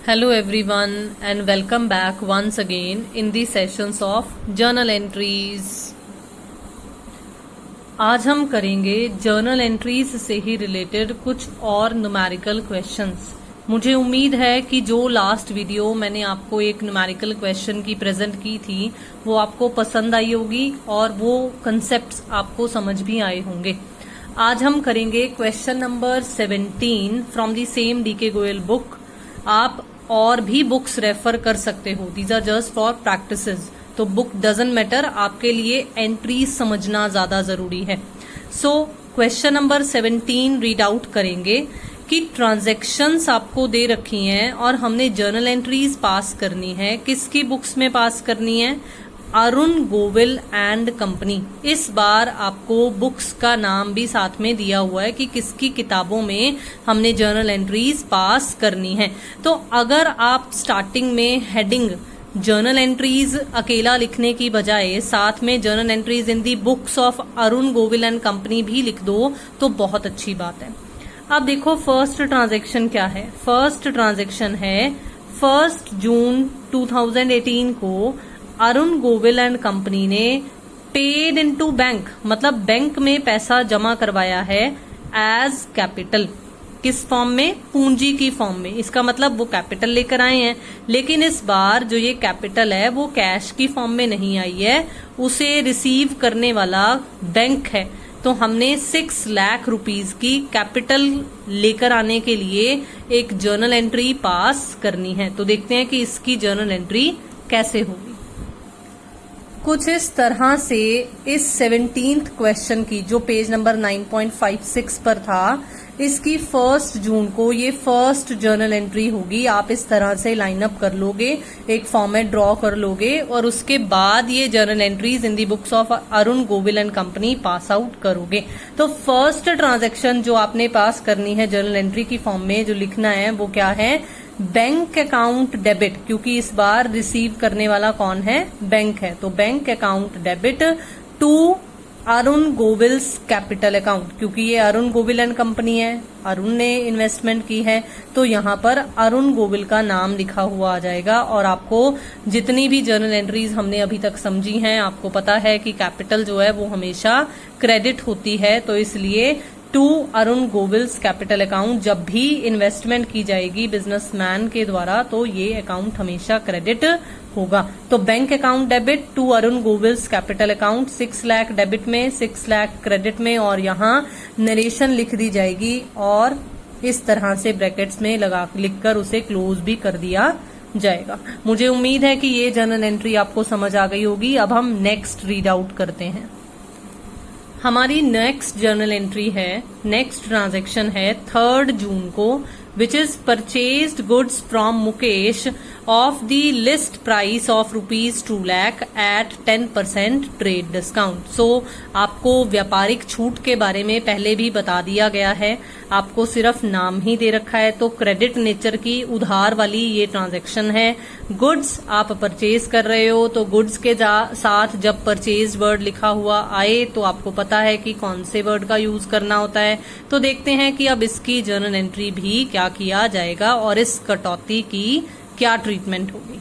Hello everyone and welcome back once again in the sessions of journal entries। आज हम करेंगे journal entries से ही related कुछ और न्यूमेरिकल क्वेश्चंस। मुझे उम्मीद है कि जो लास्ट वीडियो मैंने आपको एक न्यूमेरिकल क्वेश्चन की प्रेजेंट की थी वो आपको पसंद आई होगी और वो कंसेप्ट्स आपको समझ भी आए होंगे। आज हम करेंगे question number 17 from the same DK Goyal book. आप और भी बुक्स रेफर कर सकते हो, these are just for practices. तो बुक डजंट मैटर, आपके लिए एंट्रीज समझना ज्यादा जरूरी है। So question number 17 read out करेंगे कि ट्रांजैक्शंस आपको दे रखी हैं और हमने जर्नल एंट्रीज पास करनी है। किसकी बुक्स में पास करनी है? Arun Govil and company. इस बार आपको बुक्स का नाम भी साथ में दिया हुआ है कि किसकी किताबों में हमने जर्नल एंट्रीज पास करनी है। तो अगर आप स्टार्टिंग में हेडिंग जर्नल एंट्रीज अकेला लिखने की बजाय साथ में journal entries in the books of Arun Govil and company भी लिख दो तो बहुत अच्छी बात है। अब देखो फर्स्ट ट्रांजैक्शन क्या है। फर्स्ट ट्रांजैक्शन है 1 जून 2018 को अरुण गोविल एंड कंपनी ने पेड इनटू बैंक, मतलब बैंक में पैसा जमा करवाया है एज कैपिटल। किस फॉर्म में? पूंजी की फॉर्म में। इसका मतलब वो कैपिटल लेकर आए हैं, लेकिन इस बार जो ये कैपिटल है वो कैश की फॉर्म में नहीं आई है, उसे रिसीव करने वाला बैंक है। तो हमने 6 लाख रुपीज की कैपिटल लेकर आने के लिए एक जर्नल एंट्री पास करनी है। तो देखते हैं कि इसकी जर्नल एंट्री कैसे होगी। कुछ इस तरह से इस 17th क्वेश्चन की, जो पेज नंबर 9.56 पर था, इसकी 1 जून को ये फर्स्ट जर्नल एंट्री होगी। आप इस तरह से लाइन अप कर लोगे, एक फॉर्मेट ड्रॉ कर लोगे और उसके बाद ये journal entries in the books of Arun Govil and company pass out करोगे। तो फर्स्ट ट्रांजैक्शन जो आपने पास करनी है जर्नल एंट्री की फॉर्म में, जो लिखना है वो क्या है? बैंक अकाउंट डेबिट, क्योंकि इस बार रिसीव करने वाला कौन है? बैंक है। तो bank account debit to Arun Govil's capital account, क्योंकि ये अरुण गोविल एंड कंपनी है, अरुण ने इन्वेस्टमेंट की है, तो यहाँ पर अरुण गोविल का नाम लिखा हुआ आ जाएगा। और आपको जितनी भी जर्नल एंट्रीज हमने अभी तक समझी हैं, आपको पता है कि कैपिटल जो है वो हमेशा क्रेडिट होती है। तो इसलिए to Arun Govil's capital account, जब भी इन्वेस्टमेंट की जाएगी बिजनेसमैन के द्वारा तो ये अकाउंट हमेशा क्रेडिट होगा। तो bank account debit to Arun Govil's capital account, 6 lakh debit में, 6 लाख क्रेडिट में, और यहाँ नरेशन लिख दी जाएगी और इस तरह से ब्रैकेट्स में लिखकर उसे क्लोज भी कर दिया जाएगा। मुझे उम्मीद है कि ये जर्नल एंट्री आपको समझ आ गई होगी। अब हम नेक्स्ट रीड आउट करते हैं। हमारी नेक्स्ट जर्नल एंट्री है, नेक्स्ट ट्रांजैक्शन है 3 जून को, which is purchased goods from Mukesh of the list price of ₹2 lakh at 10% trade discount. So आपको व्यापारिक छूट के बारे में पहले भी बता दिया गया है, आपको सिर्फ नाम ही दे रखा है। तो क्रेडिट नेचर की उधार वाली ये ट्रांजैक्शन है। गुड्स आप परचेज कर रहे हो, तो गुड्स के साथ जब परचेज वर्ड लिखा हुआ आए तो आपको पता है कि कौन से वर्ड का यूज करना होता है। तो देखते हैं कि अब इसकी जर्नल एंट्री भी क्या किया जाएगा और इस कटौती की क्या ट्रीटमेंट होगी।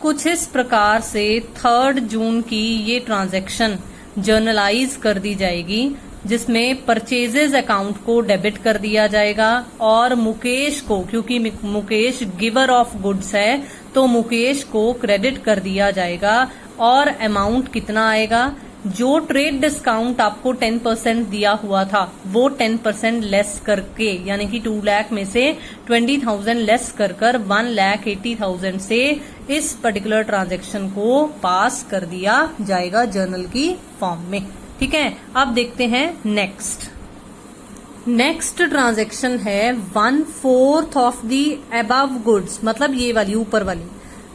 कुछ इस प्रकार से 3 जून की ये ट्रांजैक्शन जर्नलाइज कर दी जाएगी, जिसमें परचेजेस अकाउंट को डेबिट कर दिया जाएगा और मुकेश को, क्योंकि मुकेश गिवर ऑफ गुड्स है, तो मुकेश को क्रेडिट कर दिया जाएगा। और अमाउंट कितना आएगा? जो ट्रेड डिस्काउंट आपको 10% दिया हुआ था वो 10% लेस करके, यानी कि 2 लाख में से 20,000 लेस कर 1,80,000 से इस पर्टिकुलर ट्रांजैक्शन को पास कर दिया जाएगा जर्नल की फॉर्म में। ठीक है, अब देखते हैं नेक्स्ट ट्रांजैक्शन है 1/4 ऑफ दी अबव गुड्स, मतलब ये वाली ऊपर वाली,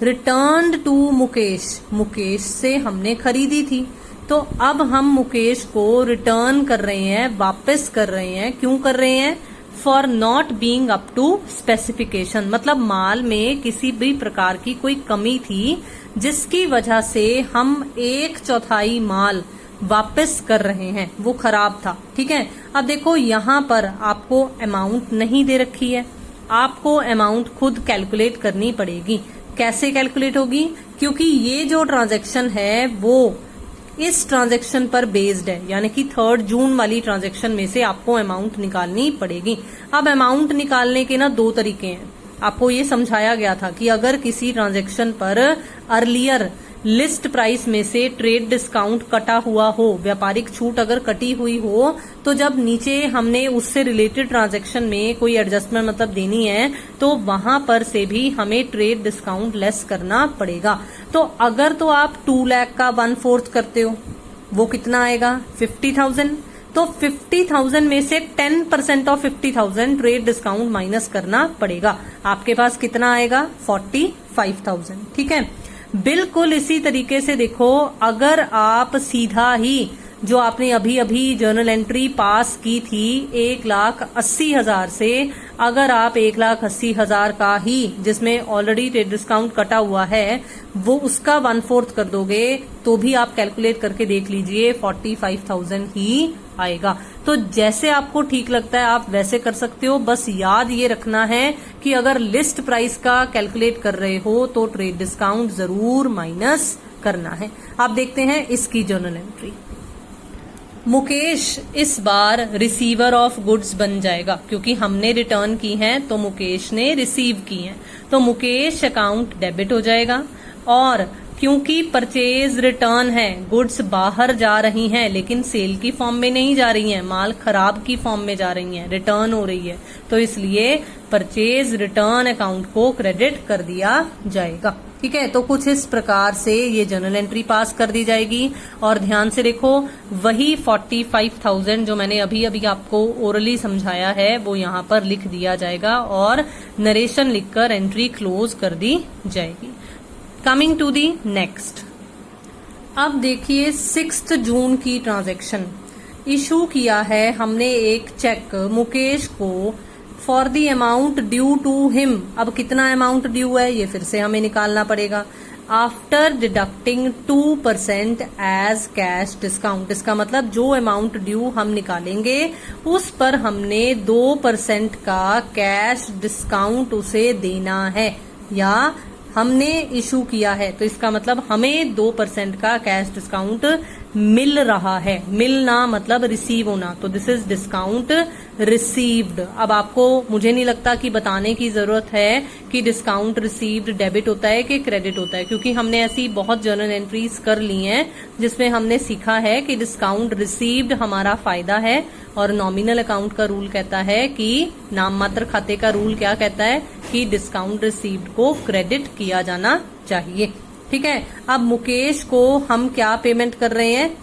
रिटर्न्ड टू मुकेश। मुकेश से हमने खरीदी थी, तो अब हम मुकेश को रिटर्न कर रहे हैं, वापस कर रहे हैं। क्यों कर रहे हैं? For not being up to specification, मतलब माल में किसी भी प्रकार की कोई कमी थी जिसकी वजह से हम 1/4 माल वापस कर रहे हैं, वो खराब था। ठीक है, अब देखो यहाँ पर आपको अमाउंट नहीं दे रखी है, आपको अमाउंट खुद कैलकुलेट करनी पड़ेगी। कैसे कैलकुलेट होगी? क्योंकि ये जो ट्रांजैक्शन है वो इस ट्रांजैक्शन पर बेस्ड है, यानी कि 3 जून वाली ट्रांजैक्शन में से आपको अमाउंट निकालनी पड़ेगी। अब अमाउंट निकालने के ना 2 तरीके हैं। आपको ये समझाया गया था कि अगर किसी ट्रांजैक्शन पर अर्लियर लिस्ट प्राइस में से ट्रेड डिस्काउंट कटा हुआ हो, व्यापारिक छूट अगर कटी हुई हो, तो जब नीचे हमने उससे रिलेटेड ट्रांजैक्शन में कोई एडजस्टमेंट मतलब देनी है तो वहां पर से भी हमें ट्रेड डिस्काउंट लेस करना पड़ेगा। तो अगर तो आप 2 लाख का 1/4 करते हो, वो कितना आएगा? 50,000। तो 50,000 में से 10% ऑफ 50,000 ट्रेड डिस्काउंट माइनस करना पड़ेगा। आपके पास कितना आएगा? 45,000। ठीक है। बिल्कुल इसी तरीके से देखो, अगर आप सीधा ही जो आपने अभी अभी जर्नल एंट्री पास की थी 1,80,000 से, अगर आप 1,80,000 का ही जिसमें ऑलरेडी ट्रेड डिस्काउंट कटा हुआ है वो उसका 1/4 कर दोगे तो भी आप कैलकुलेट करके देख लीजिए 45,000 ही आएगा। तो जैसे आपको ठीक लगता है आप वैसे कर सकते हो। बस याद ये रखना है कि अगर लिस्ट प्राइस का कैलकुलेट कर रहे हो तो ट्रेड डिस्काउंट जरूर माइनस करना है। आप देखते हैं इसकी जर्नल एंट्री। मुकेश इस बार रिसीवर ऑफ गुड्स बन जाएगा, क्योंकि हमने रिटर्न की हैं तो मुकेश ने रिसीव की हैं, तो मुकेश अकाउंट डेबिट हो जाएगा। और क्योंकि परचेज रिटर्न है, गुड्स बाहर जा रही हैं लेकिन सेल की फॉर्म में नहीं जा रही हैं, माल खराब की फॉर्म में जा रही हैं, रिटर्न हो रही है, तो इसलिए परचेज रिटर्न अकाउंट को क्रेडिट कर दिया जाएगा। ठीक है। तो कुछ इस प्रकार से ये जर्नल एंट्री पास कर दी जाएगी। और ध्यान से देखो, वही 45,000 जो मैंने अभी अभी आपको ओरली समझाया है वो यहाँ पर लिख दिया जाएगा और नरेशन लिखकर एंट्री क्लोज कर दी जाएगी। Coming to the next. अब देखिए 6 जून की ट्रांजैक्शन इशू किया है हमने एक चेक मुकेश को for the amount due to him. अब कितना अमाउंट ड्यू है ये फिर से हमें निकालना पड़ेगा। After deducting 2% as cash discount, इसका मतलब जो अमाउंट ड्यू हम निकालेंगे उस पर हमने 2% का कैश डिस्काउंट उसे देना है, या हमने इशू किया है तो इसका मतलब हमें 2% का कैश डिस्काउंट मिल रहा है। मिलना मतलब रिसीव होना, तो दिस इज डिस्काउंट रिसीव्ड। अब आपको मुझे नहीं लगता कि बताने की जरूरत है कि डिस्काउंट रिसीव्ड डेबिट होता है कि क्रेडिट होता है, क्योंकि हमने ऐसी बहुत जर्नल एंट्रीज कर ली हैं जिसमें हमने सीखा है कि डिस्काउंट रिसीव्ड हमारा फायदा है और नॉमिनल अकाउंट का रूल कहता है कि नाम मात्र खाते का रूल क्या कहता है कि डिस्काउंट रिसीव्ड को क्रेडिट किया जाना चाहिए। ठीक है। अब मुकेश को हम क्या पेमेंट कर रहे हैं?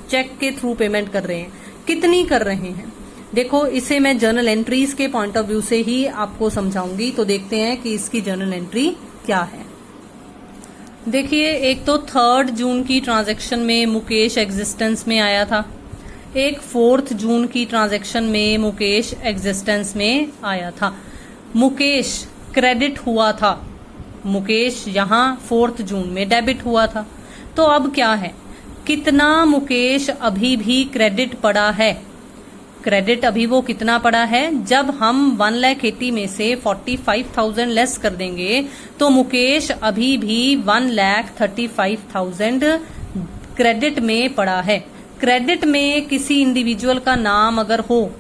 चेक के थ्रू पेमेंट कर रहे हैं। कितनी कर रहे हैं? देखो, इसे मैं जर्नल एंट्रीज के पॉइंट ऑफ व्यू से ही आपको समझाऊंगी, तो देखते हैं कि इसकी जर्नल एंट्री क्या है। देखिए, एक तो 3 जून की ट्रांजैक्शन में मुकेश एग्जिस्टेंस में आया था, एक 4 जून की ट्रांजैक्शन में मुकेश एग्जिस्टेंस में आया था। मुकेश क्रेडिट हुआ था, मुकेश यहाँ 4 जून में डेबिट हुआ था। तो अब क्या है, कितना मुकेश अभी भी क्रेडिट पड़ा है? क्रेडिट अभी वो कितना पड़ा है? जब हम 1,80,000 में से 45,000 लेस कर देंगे तो मुकेश अभी भी 1,35,000 क्रेडिट में पड़ा है। क्रेडिट में किसी इंडिविजुअल का नाम अगर हो,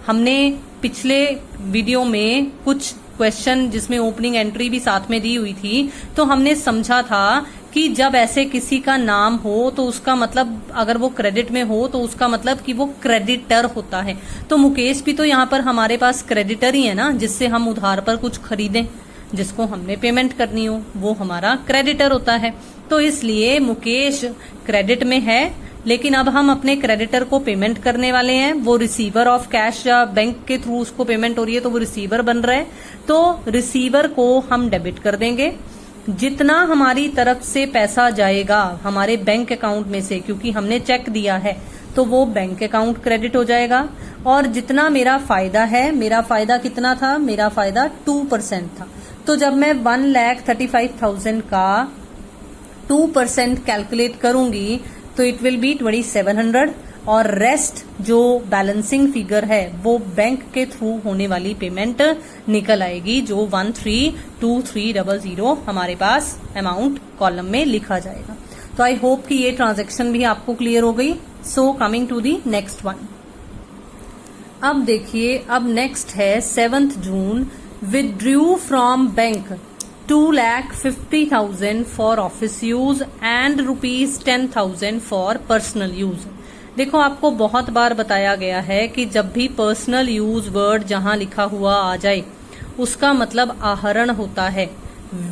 हमने पिछले वीडियो में कुछ क्वेश्चन जिसमें ओपनिंग एंट्री भी साथ में दी हुई थी, तो हमने समझा था कि जब ऐसे किसी का नाम हो तो उसका मतलब, अगर वो क्रेडिट में हो तो उसका मतलब कि वो क्रेडिटर होता है। तो मुकेश भी तो यहाँ पर हमारे पास क्रेडिटर ही है ना, जिससे हम उधार पर कुछ खरीदें, जिसको हमने पेमेंट करनी हो, वो हमारा क्रेडिटर होता है। तो इसलिए मुकेश क्रेडिट में है, लेकिन अब हम अपने क्रेडिटर को पेमेंट करने वाले हैं। वो रिसीवर ऑफ कैश या बैंक के थ्रू उसको पेमेंट हो रही है तो वो रिसीवर बन रहा है, तो रिसीवर को हम डेबिट कर देंगे। जितना हमारी तरफ से पैसा जाएगा हमारे बैंक अकाउंट में से, क्योंकि हमने चेक दिया है तो वो बैंक अकाउंट क्रेडिट हो जाएगा। और जितना मेरा फायदा है, मेरा फायदा कितना था? मेरा फायदा 2% था। तो जब मैं 1,35,000 का 2% कैलकुलेट करूंगी तो इट विल बी 2,700। और रेस्ट जो बैलेंसिंग फिगर है वो बैंक के थ्रू होने वाली पेमेंट निकल आएगी, जो 132300 हमारे पास अमाउंट कॉलम में लिखा जाएगा। तो आई होप कि ये ट्रांजैक्शन भी आपको क्लियर हो गई। So coming to the next one. अब देखिए, अब नेक्स्ट है 7 June, withdrew from bank 2,50,000 for office use and ₹10,000 for personal use. देखो, आपको बहुत बार बताया गया है कि जब भी पर्सनल यूज वर्ड जहां लिखा हुआ आ जाए उसका मतलब आहरण होता है,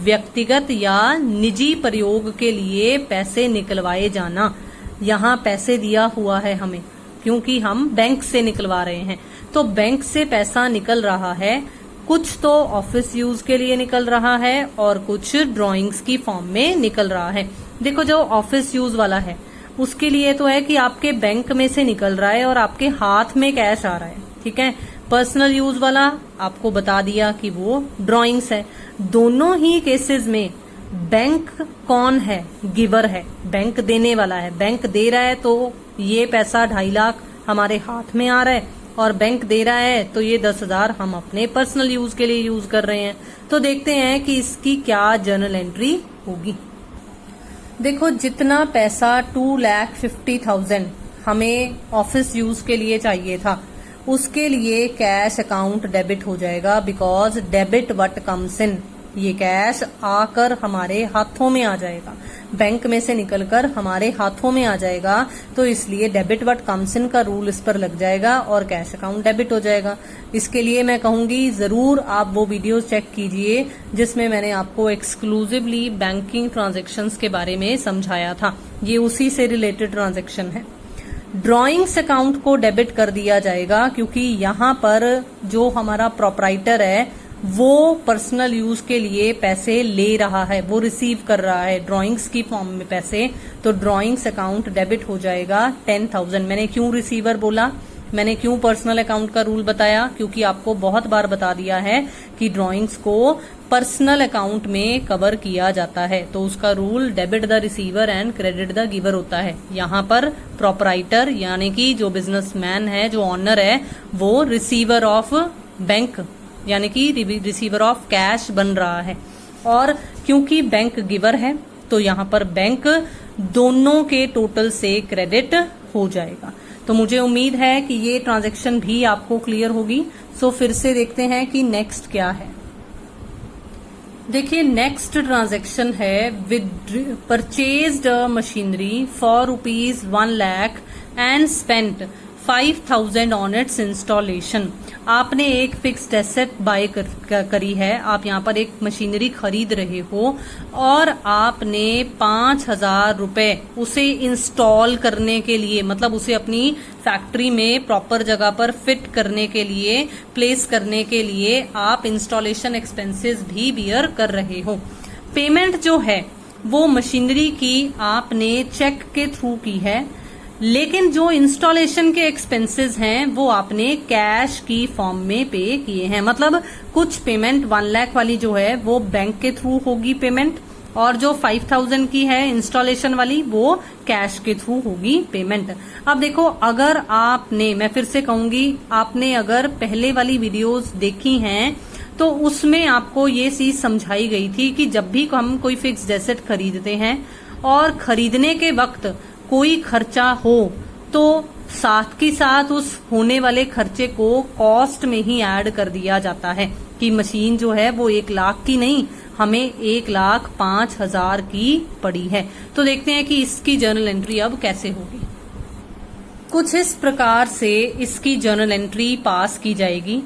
व्यक्तिगत या निजी प्रयोग के लिए पैसे निकलवाए जाना। यहाँ पैसे दिया हुआ है हमें क्योंकि हम बैंक से निकलवा रहे हैं, तो बैंक से पैसा निकल रहा है, कुछ तो ऑफिस यूज के लिए निकल रहा है और कुछ ड्राइंग्स की फॉर्म में निकल रहा है। देखो, जो ऑफिस यूज वाला है उसके लिए तो है कि आपके बैंक में से निकल रहा है और आपके हाथ में कैश आ रहा है, ठीक है। पर्सनल यूज वाला आपको बता दिया कि वो ड्राइंग्स है। दोनों ही केसेस में बैंक कौन है? गिवर है, बैंक देने वाला है। बैंक दे रहा है तो ये पैसा 2.5 लाख हमारे हाथ में आ रहा है, और बैंक दे रहा है तो ये 10,000 हम अपने पर्सनल यूज के लिए यूज कर रहे हैं। तो देखते हैं कि इसकी क्या जर्नल एंट्री होगी। देखो, जितना पैसा 2,50,000 हमें ऑफिस यूज के लिए चाहिए था उसके लिए कैश अकाउंट डेबिट हो जाएगा, because debit what comes in, ये कैश आकर हमारे हाथों में आ जाएगा, बैंक में से निकलकर हमारे हाथों में आ जाएगा। तो इसलिए डेबिट व्हाट कम्स इन का रूल इस पर लग जाएगा और कैश अकाउंट डेबिट हो जाएगा। इसके लिए मैं कहूंगी जरूर आप वो वीडियो चेक कीजिए जिसमें मैंने आपको एक्सक्लूसिवली बैंकिंग ट्रांजैक्शंस के बारे में समझाया था। ये उसी से रिलेटेड ट्रांजैक्शन है। ड्राइंग्स अकाउंट को डेबिट कर दिया जाएगा क्योंकि यहाँ पर जो हमारा प्रोपराइटर है वो पर्सनल यूज के लिए पैसे ले रहा है, वो रिसीव कर रहा है ड्राइंग्स की फॉर्म में पैसे, तो ड्राइंग्स अकाउंट डेबिट हो जाएगा 10,000। मैंने क्यों रिसीवर बोला, मैंने क्यों पर्सनल अकाउंट का रूल बताया, क्योंकि आपको बहुत बार बता दिया है कि ड्राइंग्स को पर्सनल अकाउंट में कवर किया जाता है, तो उसका rule debit the receiver and credit the giver होता है। यहाँ पर प्रोपराइटर यानी कि जो बिजनेसमैन है, जो ऑनर है, वो रिसीवर ऑफ बैंक यानी कि रिसीवर ऑफ कैश बन रहा है। और क्योंकि बैंक गिवर है तो यहाँ पर बैंक दोनों के टोटल से क्रेडिट हो जाएगा। तो मुझे उम्मीद है कि ये ट्रांजैक्शन भी आपको क्लियर होगी। सो फिर से देखते हैं कि नेक्स्ट क्या है। देखिए, नेक्स्ट ट्रांजैक्शन है with purchased machinery for ₹1 lakh and spent 5,000 on it's installation. आपने एक फिक्स्ड एसेट बाय करी है, आप यहाँ पर एक मशीनरी खरीद रहे हो और आपने 5,000 रुपए उसे इंस्टॉल करने के लिए, मतलब उसे अपनी फैक्ट्री में प्रॉपर जगह पर फिट करने के लिए, प्लेस करने के लिए आप इंस्टॉलेशन एक्सपेंसेस भी बियर कर रहे हो। पेमेंट जो है वो मशीनरी की आपने चेक के थ्रू की है, लेकिन जो इंस्टॉलेशन के एक्सपेंसेस हैं वो आपने कैश की फॉर्म में पे किए हैं। मतलब कुछ पेमेंट 1 लाख वाली जो है वो बैंक के थ्रू होगी पेमेंट, और जो 5,000 की है इंस्टॉलेशन वाली वो कैश के थ्रू होगी पेमेंट। अब देखो, अगर आपने, मैं फिर से कहूंगी, आपने अगर पहले वाली वीडियोस देखी हैं तो उसमें आपको ये चीज समझाई गई थी कि जब भी हम कोई फिक्स्ड एसेट खरीदते हैं और खरीदने के वक्त कोई खर्चा हो तो साथ के साथ उस होने वाले खर्चे को कॉस्ट में ही ऐड कर दिया जाता है कि मशीन जो है वो 1 लाख की नहीं, हमें 1,05,000 की पड़ी है। तो देखते हैं कि इसकी जर्नल एंट्री अब कैसे होगी। कुछ इस प्रकार से इसकी जर्नल एंट्री पास की जाएगी।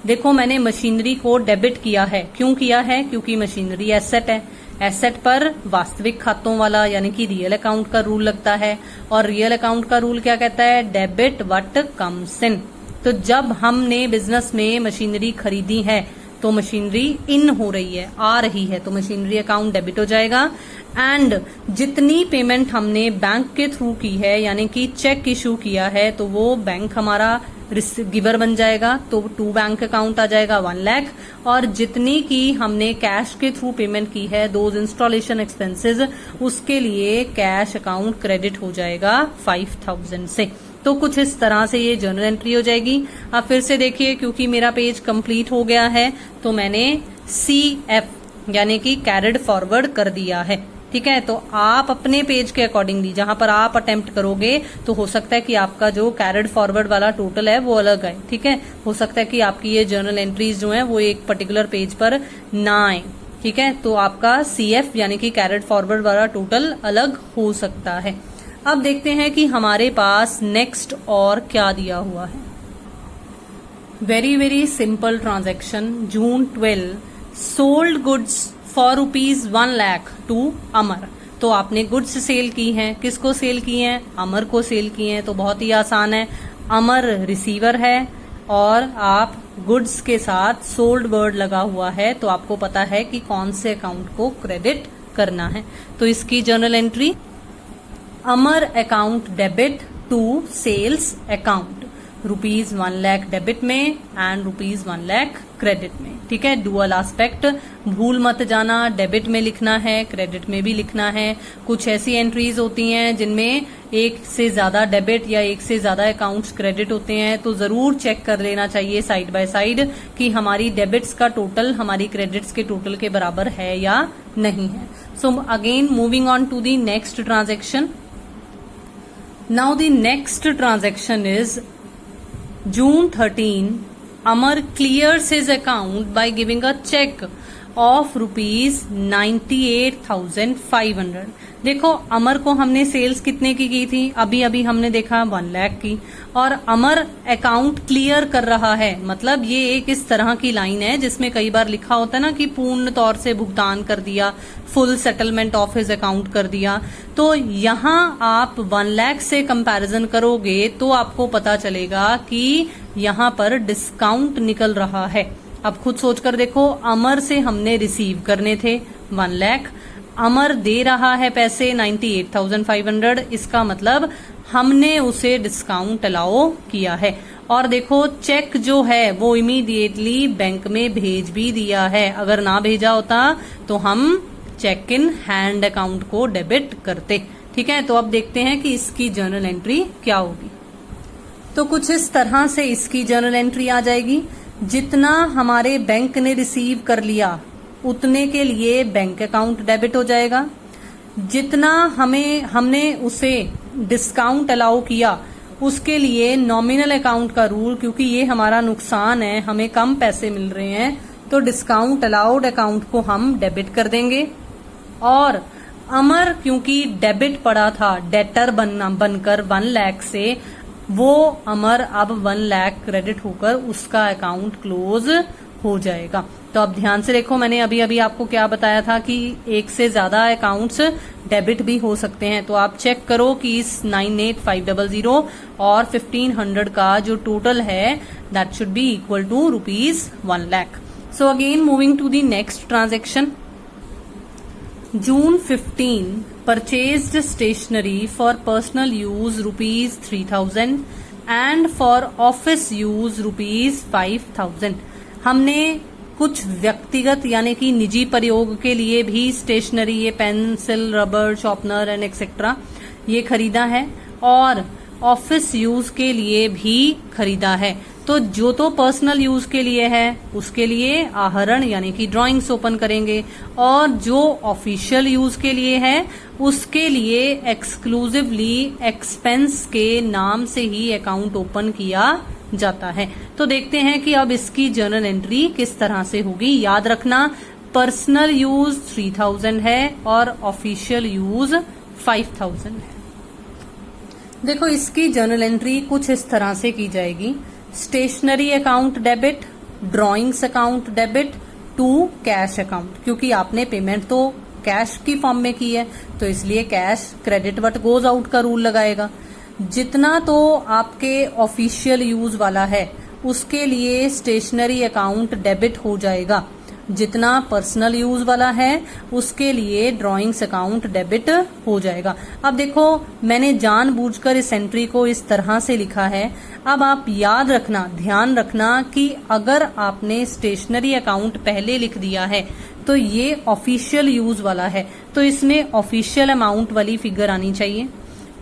देखो, मैंने मशीनरी को डेबिट किया है। क्यों किया है? क्योंकि मशीनरी एसेट है। एसेट पर वास्तविक खातों वाला यानी कि रियल अकाउंट का रूल लगता है, और रियल अकाउंट का रूल क्या कहता है? Debit what comes in. तो जब हमने बिजनेस में मशीनरी खरीदी है तो मशीनरी इन हो रही है, आ रही है, तो मशीनरी अकाउंट डेबिट हो जाएगा। एंड जितनी पेमेंट हमने बैंक के थ्रू की है यानी कि चेक इशू किया है तो वो बैंक हमारा गिवर बन जाएगा, तो टू बैंक अकाउंट आ जाएगा 1 लाख। और जितनी की हमने कैश के थ्रू पेमेंट की है, दोज इंस्टॉलेशन एक्सपेंसेस, उसके लिए कैश अकाउंट क्रेडिट हो जाएगा 5,000 से। तो कुछ इस तरह से ये जर्नल एंट्री हो जाएगी। अब फिर से देखिए, क्योंकि मेरा पेज कंप्लीट हो गया है तो मैंने CF यानी कि कैरिड फॉरवर्ड कर दिया है। ठीक है, तो आप अपने पेज के अकॉर्डिंगली जहां पर आप अटेम्प्ट करोगे तो हो सकता है कि आपका जो कैरिड फॉरवर्ड वाला टोटल है वो अलग है। ठीक है, हो सकता है कि आपकी ये जर्नल एंट्रीज जो है वो एक पर्टिकुलर पेज पर ना आए। ठीक है, तो आपका CF यानी कि कैरिड फॉरवर्ड वाला टोटल अलग हो सकता है। अब देखते हैं कि हमारे पास नेक्स्ट और क्या दिया हुआ है। Very simple transaction. June 12 sold goods for ₹1 lakh to Amar. तो आपने गुड्स सेल की हैं, किसको सेल की हैं? अमर को सेल की हैं। तो बहुत ही आसान है, अमर रिसीवर है और आप गुड्स के साथ सोल्ड वर्ड लगा हुआ है तो आपको पता है कि कौन से अकाउंट को क्रेडिट करना है। तो इसकी journal entry, Amar account debit to sales account, ₹1 lakh debit में एंड ₹1 लाख क्रेडिट में। ठीक है, डुअल एस्पेक्ट भूल मत जाना, डेबिट में लिखना है, क्रेडिट में भी लिखना है। कुछ ऐसी एंट्रीज होती हैं जिनमें एक से ज्यादा डेबिट या एक से ज्यादा अकाउंट्स क्रेडिट होते हैं, तो जरूर चेक कर लेना चाहिए साइड बाय साइड कि हमारी डेबिट्स का टोटल हमारी क्रेडिट्स के टोटल के बराबर है या नहीं है। So again moving on to the next transaction. Now the next transaction is June 13. Amar clears his account by giving a check of ₹98,500। देखो, अमर को हमने सेल्स कितने की थी? अभी हमने देखा 1 लाख की। और अमर अकाउंट क्लियर कर रहा है, मतलब ये एक इस तरह की लाइन है जिसमें कई बार लिखा होता है ना कि पूर्ण तौर से भुगतान कर दिया, full settlement of his account कर दिया। तो यहाँ आप 1 लाख से कंपैरिजन करोगे तो आपको पता चलेगा कि यहाँ पर डिस्काउंट निकल रहा है। अब खुद सोचकर देखो, अमर से हमने रिसीव करने थे 1 लाख, अमर दे रहा है पैसे 98,500, इसका मतलब हमने उसे डिस्काउंट अलाउ किया है। और देखो, चेक जो है वो इमीडिएटली बैंक में भेज भी दिया है। अगर ना भेजा होता तो हम चेक इन हैंड अकाउंट को डेबिट करते। ठीक है, तो अब देखते हैं कि इसकी जर्नल एंट्री क्या होगी। तो कुछ इस तरह से इसकी जर्नल एंट्री आ जाएगी। जितना हमारे बैंक ने रिसीव कर लिया उतने के लिए बैंक अकाउंट डेबिट हो जाएगा। जितना हमने उसे डिस्काउंट अलाउ किया उसके लिए नॉमिनल अकाउंट का रूल, क्योंकि ये हमारा नुकसान है, हमें कम पैसे मिल रहे हैं, तो डिस्काउंट अलाउड अकाउंट को हम डेबिट कर देंगे। और अमर क्योंकि डेबिट पड़ा था, डेटर बनकर 1 लाख से, वो अमर अब 1 लाख क्रेडिट होकर उसका अकाउंट क्लोज हो जाएगा। तो अब ध्यान से देखो, मैंने अभी आपको क्या बताया था कि एक से ज्यादा अकाउंट्स डेबिट भी हो सकते हैं। तो आप चेक करो कि इस 98,500 और 1,500 का जो टोटल है that should be equal to ₹1 lakh. So again moving to the next transaction. June 15 purchased stationery for personal use ₹3,000 and for office use ₹5,000। हमने कुछ व्यक्तिगत यानी कि निजी प्रयोग के लिए भी स्टेशनरी, ये pencil, rubber, sharpener and etcetera ये खरीदा है, और ऑफिस यूज के लिए भी खरीदा है। तो जो तो पर्सनल यूज के लिए है उसके लिए आहरण यानी कि ड्राइंग्स ओपन करेंगे, और जो ऑफिशियल यूज के लिए है उसके लिए एक्सक्लूसिवली एक्सपेंस के नाम से ही अकाउंट ओपन किया जाता है। तो देखते हैं कि अब इसकी जर्नल एंट्री किस तरह से होगी। याद रखना, पर्सनल यूज 3,000 है और ऑफिशियल यूज 5,000 है। देखो, इसकी जर्नल एंट्री कुछ इस तरह से की जाएगी। Stationery account debit, drawings account debit to cash account, क्योंकि आपने पेमेंट तो कैश की फॉर्म में की है तो इसलिए cash credit what goes out का रूल लगाएगा। जितना तो आपके ऑफिशियल यूज वाला है उसके लिए स्टेशनरी अकाउंट डेबिट हो जाएगा, जितना पर्सनल यूज वाला है उसके लिए ड्राइंग्स अकाउंट डेबिट हो जाएगा। अब देखो, मैंने जानबूझकर इस एंट्री को इस तरह से लिखा है। अब आप याद रखना, ध्यान रखना कि अगर आपने स्टेशनरी अकाउंट पहले लिख दिया है तो ये ऑफिशियल यूज वाला है, तो इसमें ऑफिशियल अमाउंट वाली फिगर आनी चाहिए।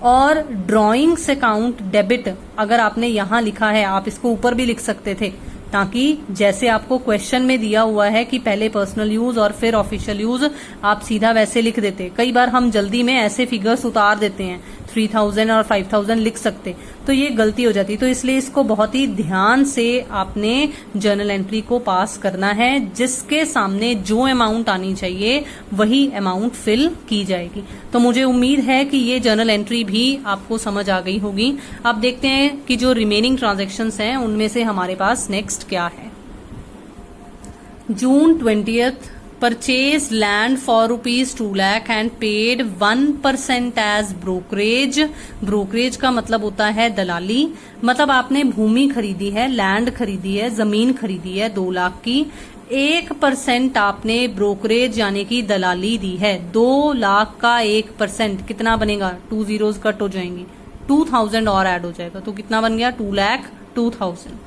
और ड्रॉइंग्स अकाउंट डेबिट अगर आपने यहां लिखा है, आप इसको ऊपर भी लिख सकते थे, ताकि जैसे आपको क्वेश्चन में दिया हुआ है कि पहले पर्सनल यूज और फिर ऑफिशियल यूज, आप सीधा वैसे लिख देते। कई बार हम जल्दी में ऐसे फिगर्स उतार देते हैं, 3000 और 5000 लिख सकते, तो ये गलती हो जाती। तो इसलिए इसको बहुत ही ध्यान से आपने जर्नल एंट्री को पास करना है, जिसके सामने जो अमाउंट आनी चाहिए वही अमाउंट फिल की जाएगी। तो मुझे उम्मीद है कि ये जर्नल एंट्री भी आपको समझ आ गई होगी। अब देखते हैं कि जो रिमेनिंग ट्रांजैक्शंस हैं उनमें से हमारे पास नेक्स्ट क्या है। June 20th, purchased land for ₹2 lakh and paid 1% as brokerage। Brokerage का मतलब होता है दलाली। मतलब आपने भूमि खरीदी है, लैंड खरीदी है, जमीन खरीदी है 2 लाख की, 1% आपने ब्रोकरेज यानी कि दलाली दी है। 2 लाख का 1% कितना बनेगा? 2 zeros कट हो जाएंगी, 2000 और ऐड हो जाएगा, तो कितना बन गया? 2,02,000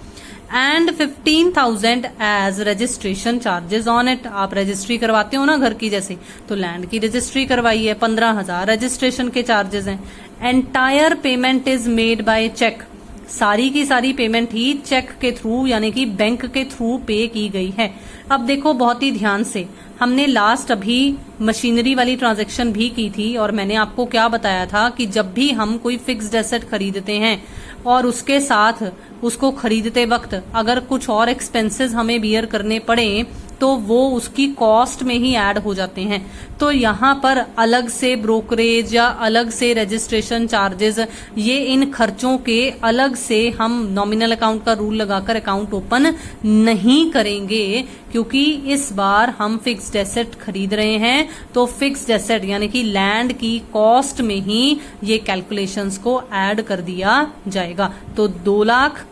and 15,000 as registration charges on it. आप रजिस्ट्री करवाते हो ना घर की, जैसे तो लैंड की रजिस्ट्री करवाई है, 15,000 रजिस्ट्रेशन के चार्जेस हैं। Entire payment is made by cheque. सारी की सारी पेमेंट ही चेक के थ्रू यानी कि बैंक के थ्रू पे की गई है। अब देखो बहुत ही ध्यान से, हमने लास्ट अभी मशीनरी वाली ट्रांजैक्शन भी की थी और मैंने आपको क्या बताया था कि जब भी हम कोई फिक्स्ड एसेट खरीदते हैं और उसके साथ उसको खरीदते वक्त अगर कुछ और एक्सपेंसेस हमें बियर करने पड़े तो वो उसकी कॉस्ट में ही ऐड हो जाते हैं। तो यहाँ पर अलग से ब्रोकरेज या अलग से रजिस्ट्रेशन चार्जेस, ये इन खर्चों के अलग से हम नॉमिनल अकाउंट का रूल लगाकर अकाउंट ओपन नहीं करेंगे, क्योंकि इस बार हम फिक्स्ड एसेट खरीद रहे हैं। तो फिक्स्ड एसेट यानी कि लैंड की कॉस्ट में ही ये कैलकुलेशंस को ऐड कर दिया जाएगा। तो 2 लाख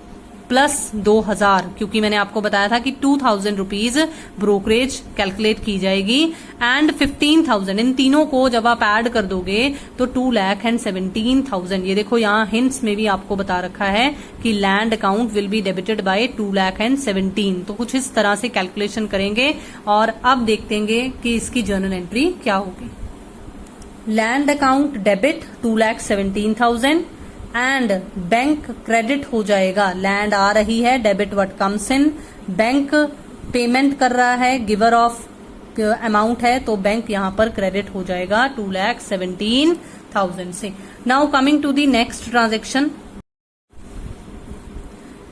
प्लस 2,000, क्योंकि मैंने आपको बताया था कि 2,000 रुपीज ब्रोकरेज कैलकुलेट की जाएगी एंड 15,000, इन तीनों को जब आप ऐड कर दोगे तो 2,17,000। ये देखो यहाँ हिंट्स में भी आपको बता रखा है कि land account will be debited bye 2,17,000। तो कुछ इस तरह से कैलकुलेशन करेंगे और अब देखेंगे कि इसकी जर्नल एंट्री क्या होगी। Land account debit 2,17,000 and bank credit हो जाएगा। लैंड आ रही है, debit what comes in, bank payment कर रहा है, गिवर ऑफ अमाउंट है, तो बैंक यहां पर क्रेडिट हो जाएगा 2,17,000 से। Now coming to the next transaction.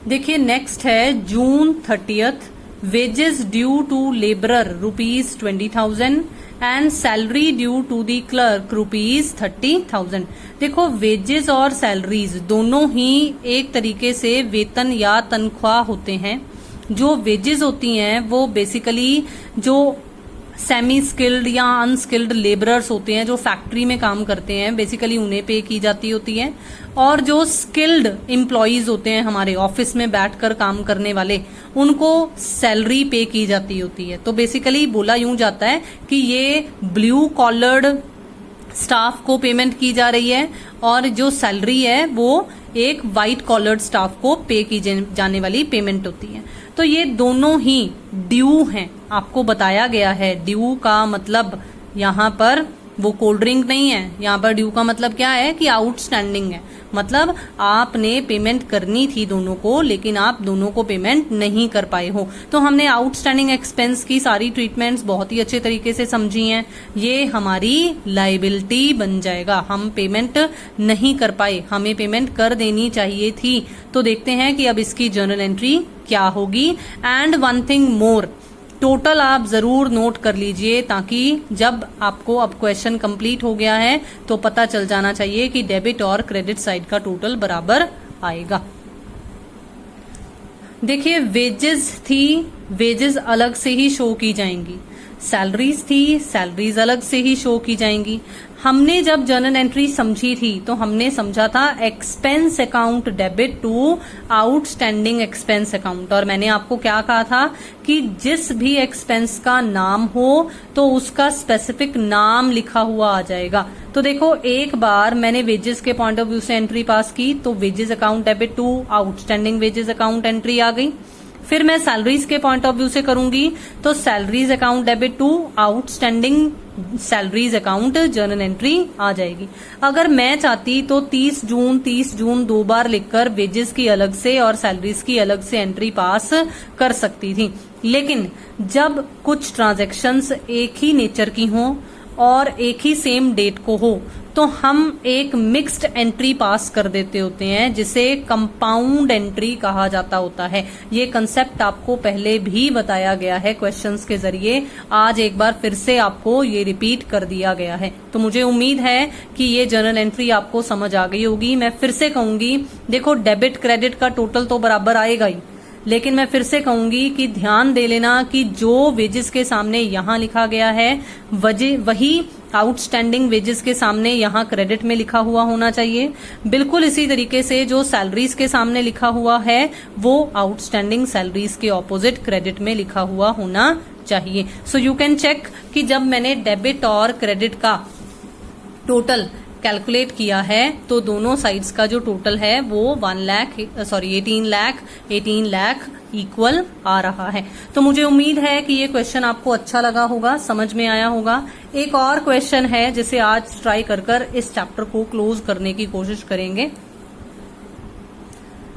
देखिए नेक्स्ट है June 30th, wages due to labourer ₹20,000 and salary due to the clerk ₹30,000। देखो वेजेस और सैलरीज दोनों ही एक तरीके से वेतन या तनख्वाह होते हैं। जो वेजेस होती हैं वो बेसिकली जो सेमी स्किल्ड या अनस्किल्ड लेबरर्स होते हैं जो फैक्ट्री में काम करते हैं, बेसिकली उन्हें पे की जाती होती है। और जो स्किल्ड एम्प्लॉयज होते हैं हमारे ऑफिस में बैठकर काम करने वाले, उनको सैलरी पे की जाती होती है। तो बेसिकली बोला यूं जाता है कि ये ब्लू कॉलर्ड स्टाफ को पेमेंट की जा रही है और जो सैलरी है वो एक व्हाइट कॉलर्ड स्टाफ को पे की जाने वाली पेमेंट होती है। तो ये दोनों ही ड्यू हैं, आपको बताया गया है। ड्यू का मतलब यहाँ पर वो कोल्ड ड्रिंक नहीं है, यहाँ पर ड्यू का मतलब क्या है कि आउटस्टैंडिंग है। मतलब आपने पेमेंट करनी थी दोनों को, लेकिन आप दोनों को पेमेंट नहीं कर पाए हो। तो हमने आउटस्टैंडिंग एक्सपेंस की सारी ट्रीटमेंट्स बहुत ही अच्छे तरीके से समझी हैं। ये हमारी लायबिलिटी बन जाएगा, हम पेमेंट नहीं कर पाए, हमें पेमेंट कर देनी चाहिए थी। तो देखते हैं कि अब इसकी जर्नल एंट्री क्या होगी। And one thing more, total आप जरूर नोट कर लीजिए, ताकि जब आपको अब क्वेश्चन कंप्लीट हो गया है तो पता चल जाना चाहिए कि डेबिट और क्रेडिट साइड का टोटल बराबर आएगा। देखिए वेजेस थी, वेजेस अलग से ही शो की जाएंगी। सैलरीज थी, सैलरीज अलग से ही शो की जाएंगी। हमने जब जर्नल एंट्री समझी थी तो हमने समझा था expense account debit to outstanding expense account. और मैंने आपको क्या कहा था कि जिस भी एक्सपेंस का नाम हो तो उसका स्पेसिफिक नाम लिखा हुआ आ जाएगा। तो देखो एक बार मैंने वेजेस के पॉइंट ऑफ व्यू से एंट्री पास की तो wages account debit to outstanding wages account entry आ गई। फिर मैं सैलरीज के पॉइंट ऑफ व्यू से करूंगी तो salaries account debit to outstanding salaries account journal entry आ जाएगी। अगर मैं चाहती तो 30 जून 2 बार लिखकर वेजेस की अलग से और सैलरीज की अलग से एंट्री पास कर सकती थी, लेकिन जब कुछ ट्रांजैक्शंस एक ही नेचर की हों और एक ही सेम डेट को हो तो हम एक मिक्स्ड एंट्री पास कर देते होते हैं, जिसे कंपाउंड एंट्री कहा जाता होता है। ये कंसेप्ट आपको पहले भी बताया गया है क्वेश्चंस के जरिए, आज एक बार फिर से आपको ये रिपीट कर दिया गया है। तो मुझे उम्मीद है कि ये जर्नल एंट्री आपको समझ आ गई होगी। मैं फिर से कहूंगी, देखो डेबिट क्रेडिट का टोटल तो बराबर आएगा ही, लेकिन मैं फिर से कहूंगी कि ध्यान दे लेना कि जो वेजेस के सामने यहां लिखा गया है वही आउटस्टैंडिंग वेजेस के सामने यहां क्रेडिट में लिखा हुआ होना चाहिए। बिल्कुल इसी तरीके से जो सैलरीज के सामने लिखा हुआ है वो आउटस्टैंडिंग सैलरीज के ऑपोजिट क्रेडिट में लिखा हुआ होना चाहिए। सो यू कैन चेक कि जब मैंने डेबिट और क्रेडिट का टोटल कैलकुलेट किया है तो दोनों साइड्स का जो टोटल है वो 18 लाख इक्वल आ रहा है। तो मुझे उम्मीद है कि ये क्वेश्चन आपको अच्छा लगा होगा, समझ में आया होगा। एक और क्वेश्चन है जिसे आज ट्राई कर इस चैप्टर को क्लोज करने की कोशिश करेंगे।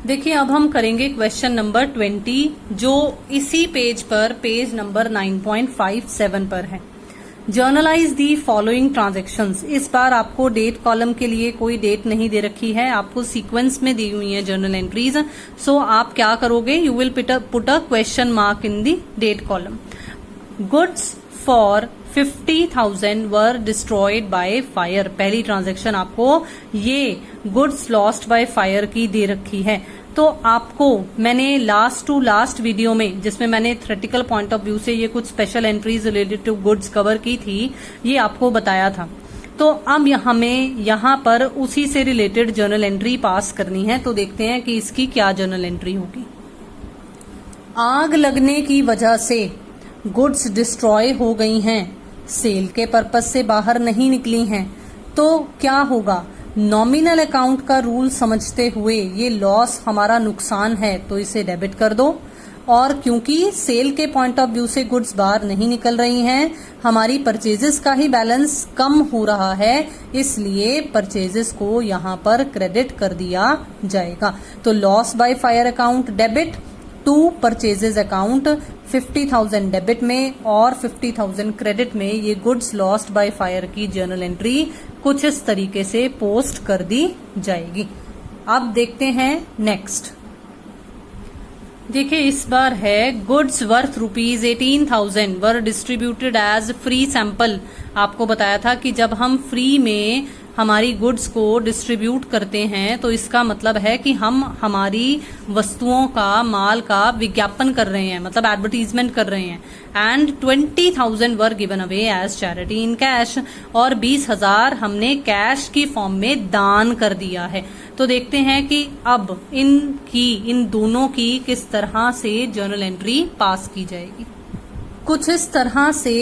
देखिए अब हम करेंगे क्वेश्चन नंबर 20 जो इसी पेज पर पेज नंबर 9.57 पर है। Generalized the following transactions. इस बार आपको डेट कॉलम के लिए कोई डेट नहीं दे रखी है, आपको सीक्वेंस में दी हुई है जर्नल एंट्रीज। सो आप क्या करोगे, you will put a question mark in the date column. Goods for 50,000 were destroyed by fire. पहली ट्रांजेक्शन आपको ये गुड्स लॉस्ट बाय फायर की दे रखी है। तो आपको मैंने लास्ट टू लास्ट वीडियो में, जिसमें मैंने थ्योरेटिकल पॉइंट ऑफ व्यू से ये कुछ special entries related to goods cover की थी, ये आपको बताया था। तो अब हमें यहाँ पर उसी से रिलेटेड जर्नल एंट्री पास करनी है। तो देखते हैं कि इसकी क्या जर्नल एंट्री होगी। आग लगने की वजह से गुड्स डिस्ट्रॉय हो गई हैं, सेल के पर्पस से बाहर नहीं निकली हैं, तो क्या होगा। नॉमिनल अकाउंट का रूल समझते हुए ये लॉस हमारा नुकसान है तो इसे डेबिट कर दो, और क्योंकि सेल के पॉइंट ऑफ व्यू से गुड्स बाहर नहीं निकल रही हैं, हमारी परचेजेस का ही बैलेंस कम हो रहा है, इसलिए परचेजेस को यहाँ पर क्रेडिट कर दिया जाएगा। तो loss by fire account debit to purchases account 50,000 debit में और 50,000 क्रेडिट में ये गुड्स लॉस्ट बाय फायर की जर्नल एंट्री कुछ इस तरीके से पोस्ट कर दी जाएगी। अब देखते हैं नेक्स्ट। देखिए इस बार है goods worth ₹18,000 were distributed as free sample. आपको बताया था कि जब हम फ्री में हमारी गुड्स को डिस्ट्रीब्यूट करते हैं तो इसका मतलब है कि हम हमारी वस्तुओं का, माल का विज्ञापन कर रहे हैं, मतलब एडवर्टीजमेंट कर रहे हैं। And 20,000 were given away as charity in cash, और 20,000 हमने कैश की फॉर्म में दान कर दिया है। तो देखते हैं कि अब इन दोनों की किस तरह से जर्नल एंट्री पास की जाएगी। कुछ इस तरह से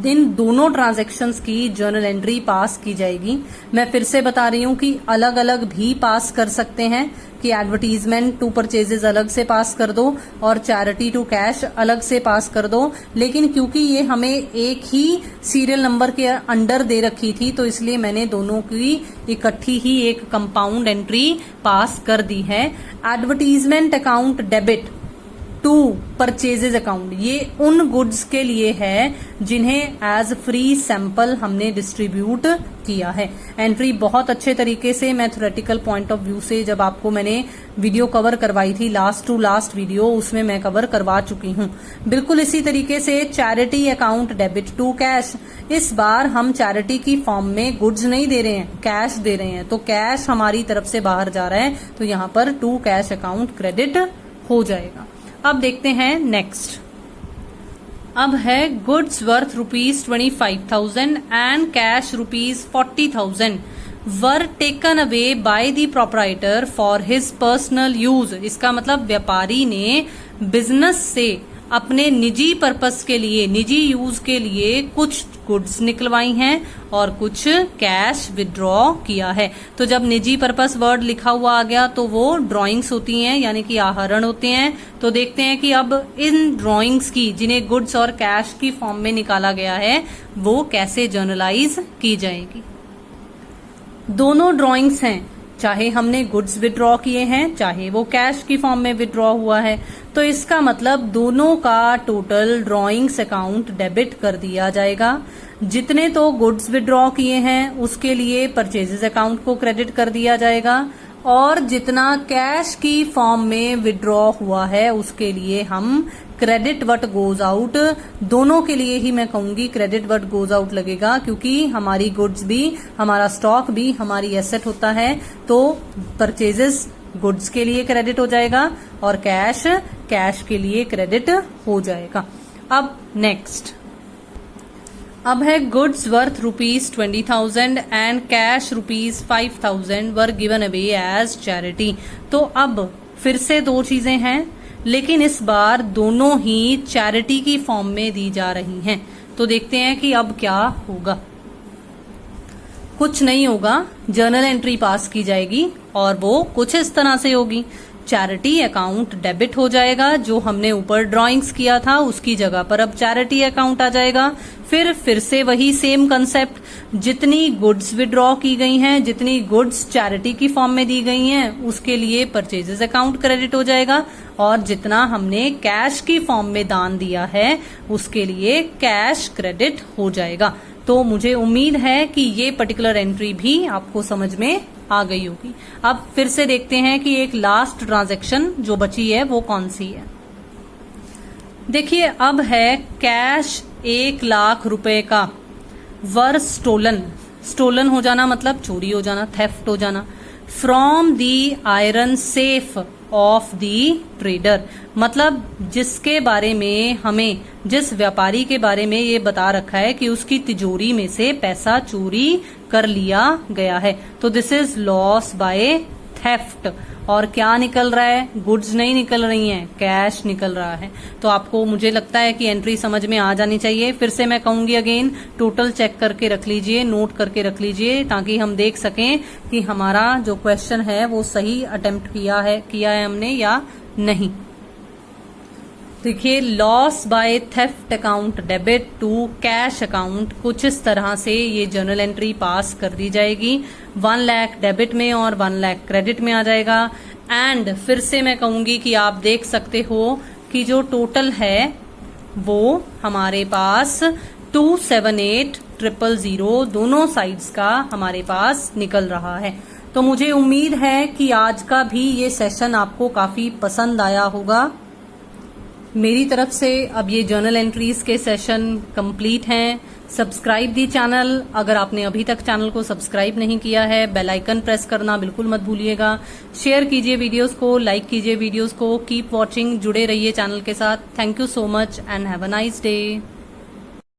इन दोनों ट्रांजैक्शंस की जर्नल एंट्री पास की जाएगी। मैं फिर से बता रही हूँ कि अलग अलग भी पास कर सकते हैं, कि एडवर्टीजमेंट टू परचेजेस अलग से पास कर दो और चैरिटी टू कैश अलग से पास कर दो, लेकिन क्योंकि ये हमें एक ही सीरियल नंबर के अंडर दे रखी थी तो इसलिए मैंने दोनों की इकट्ठी ही एक कंपाउंड एंट्री पास कर दी है। Advertisement account debit to purchases account, ये उन गुड्स के लिए है जिन्हें एज फ्री सैंपल हमने डिस्ट्रीब्यूट किया है। एंट्री बहुत अच्छे तरीके से मैं थ्योरेटिकल पॉइंट ऑफ व्यू से जब आपको मैंने वीडियो कवर करवाई थी, लास्ट टू लास्ट वीडियो, उसमें मैं कवर करवा चुकी हूँ। बिल्कुल इसी तरीके से charity account debit to cash. इस बार हम चैरिटी की फॉर्म में गुड्स नहीं दे रहे हैं, कैश दे रहे हैं, तो कैश हमारी तरफ से बाहर जा रहा है, तो यहाँ पर टू कैश अकाउंट क्रेडिट हो जाएगा। अब देखते हैं नेक्स्ट। अब है goods worth ₹25,000 and cash ₹40,000 were taken away by the proprietor for his personal use. इसका मतलब व्यापारी ने बिजनेस से अपने निजी पर्पस के लिए, निजी यूज के लिए कुछ गुड्स निकलवाई हैं और कुछ कैश विड्रॉ किया है। तो जब निजी पर्पस वर्ड लिखा हुआ आ गया तो वो ड्राइंग्स होती हैं, यानी कि आहरण होते हैं। तो देखते हैं कि अब इन ड्राइंग्स की, जिन्हें गुड्स और कैश की फॉर्म में निकाला गया है, वो कैसे जर्नलाइज की जाएगी। दोनों ड्राइंग्स हैं, चाहे हमने गुड्स विड्रॉ किए हैं, चाहे वो कैश की फॉर्म में विड्रॉ हुआ है, तो इसका मतलब दोनों का टोटल ड्राइंग्स अकाउंट डेबिट कर दिया जाएगा। जितने तो गुड्स विड्रॉ किए हैं उसके लिए परचेजेस अकाउंट को क्रेडिट कर दिया जाएगा, और जितना कैश की फॉर्म में विड्रॉ हुआ है उसके लिए हम क्रेडिट व्हाट गोज आउट, दोनों के लिए ही मैं कहूंगी क्रेडिट व्हाट गोज आउट लगेगा, क्योंकि हमारी गुड्स भी, हमारा स्टॉक भी हमारी एसेट होता है। तो परचेजेस गुड्स के लिए क्रेडिट हो जाएगा और कैश कैश के लिए क्रेडिट हो जाएगा। अब नेक्स्ट, अब है goods worth ₹20,000 and cash ₹5,000 were given away as charity. तो अब फिर से दो चीजें हैं, लेकिन इस बार दोनों ही चैरिटी की फॉर्म में दी जा रही हैं। तो देखते हैं कि अब क्या होगा। कुछ नहीं होगा, जर्नल एंट्री पास की जाएगी और वो कुछ इस तरह से होगी। चैरिटी अकाउंट डेबिट हो जाएगा, जो हमने ऊपर ड्राइंग्स किया था उसकी जगह पर अब चैरिटी अकाउंट आ जाएगा। फिर से वही सेम कंसेप्ट, जितनी गुड्स विड्रॉ की गई हैं, जितनी गुड्स चैरिटी की फॉर्म में दी गई हैं, उसके लिए परचेजेस अकाउंट क्रेडिट हो जाएगा, और जितना हमने कैश की फॉर्म में दान दिया है उसके लिए कैश क्रेडिट हो जाएगा। तो मुझे उम्मीद है कि ये पर्टिकुलर एंट्री भी आपको समझ में आ गई होगी। अब फिर से देखते हैं कि एक लास्ट ट्रांजैक्शन जो बची है वो कौन सी है। देखिए, अब है कैश 1 लाख रुपए का वर स्टोलन, स्टोलन हो जाना मतलब चोरी हो जाना, थेफ्ट हो जाना, from the iron safe of the trader, मतलब जिसके बारे में हमें, जिस व्यापारी के बारे में ये बता रखा है कि उसकी तिजोरी में से पैसा चोरी कर लिया गया है। तो this is loss by theft. और क्या निकल रहा है? गुड्स नहीं निकल रही हैं, कैश निकल रहा है। तो आपको, मुझे लगता है कि एंट्री समझ में आ जानी चाहिए। फिर से मैं कहूंगी अगेन, टोटल चेक करके रख लीजिए, नोट करके रख लीजिए, ताकि हम देख सकें कि हमारा जो क्वेश्चन है वो सही अटेम्प्ट किया है हमने या नहीं। देखिए, loss by theft account debit to cash account, कुछ इस तरह से ये जर्नल एंट्री पास कर दी जाएगी। 1 लाख डेबिट में और 1 लाख क्रेडिट में आ जाएगा। एंड फिर से मैं कहूंगी कि आप देख सकते हो कि जो टोटल है वो हमारे पास 278,000 दोनों साइड्स का हमारे पास निकल रहा है। तो मुझे उम्मीद है कि आज का भी ये सेशन आपको काफी पसंद आया होगा। मेरी तरफ से अब ये जर्नल एंट्रीज के सेशन कंप्लीट हैं। सब्सक्राइब दी चैनल, अगर आपने अभी तक चैनल को सब्सक्राइब नहीं किया है, बेल आइकन प्रेस करना बिल्कुल मत भूलिएगा। शेयर कीजिए वीडियोस को, लाइक कीजिए वीडियोस को। कीप वॉचिंग, जुड़े रहिए चैनल के साथ। Thank you so much and have a nice day.